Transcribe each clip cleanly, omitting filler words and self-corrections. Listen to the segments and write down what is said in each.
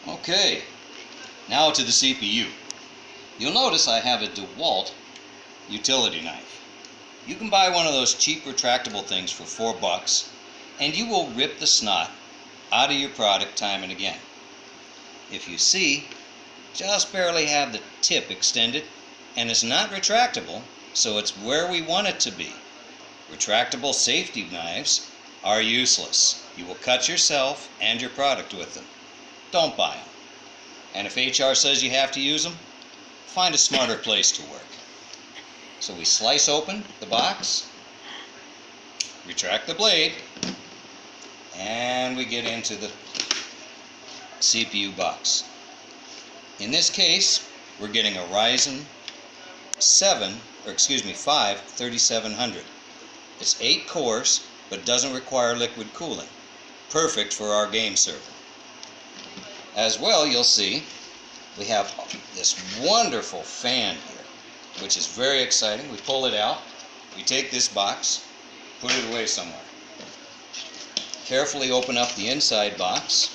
Okay, now to the CPU. You'll notice I have a DeWalt utility knife. You can buy one of those cheap retractable things for $4 and you will rip the snot out of your product time and again. If you see, just barely have the tip extended and it's not retractable, so it's where we want it to be. Retractable safety knives are useless. You will cut yourself and your product with them. Don't buy them. And if HR says you have to use them, find a smarter place to work. So we slice open the box, retract the blade, and we get into the CPU box. In this case, we're getting a Ryzen 5 3700. It's 8 cores, but doesn't require liquid cooling. Perfect for our game server. As well, you'll see we have this wonderful fan here, which is very exciting. We pull it out, we take this box, put it away somewhere. Carefully open up the inside box,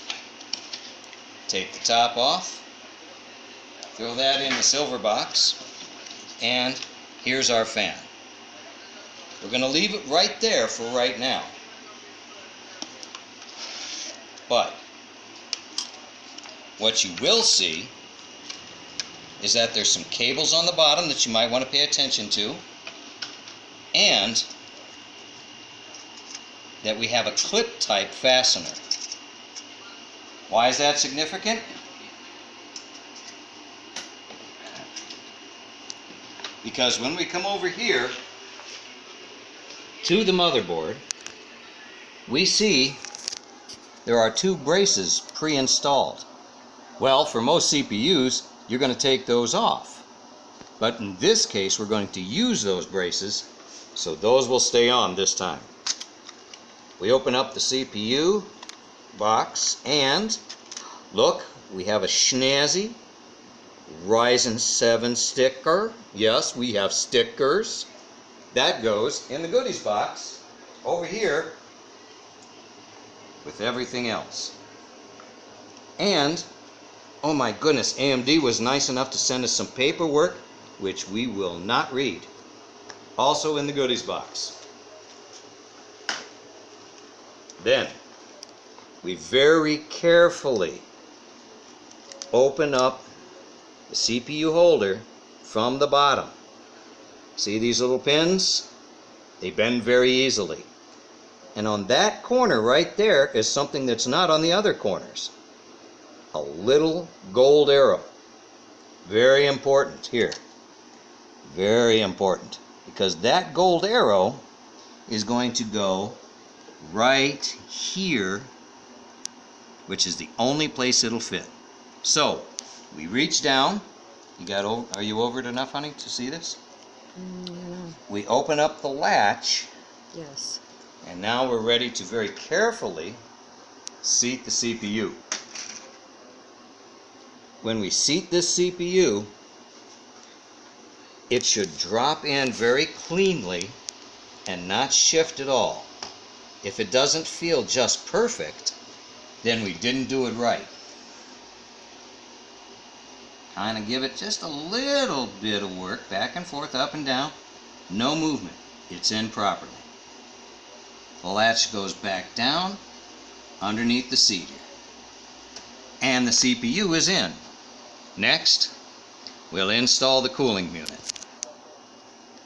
take the top off, throw that in the silver box, and here's our fan. We're going to leave it right there for right now. But what you will see is that there's some cables on the bottom that you might want to pay attention to, and that we have a clip type fastener. Why is that significant? Because when we come over here to the motherboard, we see there are 2 braces pre-installed. Well, for most CPUs, you're going to take those off. But in this case, we're going to use those braces, so those will stay on this time. We open up the CPU box, and look, we have a snazzy Ryzen 7 sticker. Yes, we have stickers. That goes in the goodies box over here with everything else. And oh my goodness, AMD was nice enough to send us some paperwork, which we will not read. Also in the goodies box. Then, we very carefully open up the CPU holder from the bottom. See these little pins? They bend very easily. And on that corner right there is something that's not on the other corners. A little gold arrow. Very important here. Very important. Because that gold arrow is going to go right here, which is the only place it'll fit. So, we reach down. Are you over it enough, honey, to see this? We open up the latch. Yes. And now we're ready to very carefully seat the CPU. When we seat this CPU, it should drop in very cleanly and not shift at all. If it doesn't feel just perfect, then we didn't do it right. Kind of give it just a little bit of work, back and forth, up and down. No movement. It's in properly. The latch goes back down underneath the seat here. And the CPU is in. Next, we'll install the cooling unit.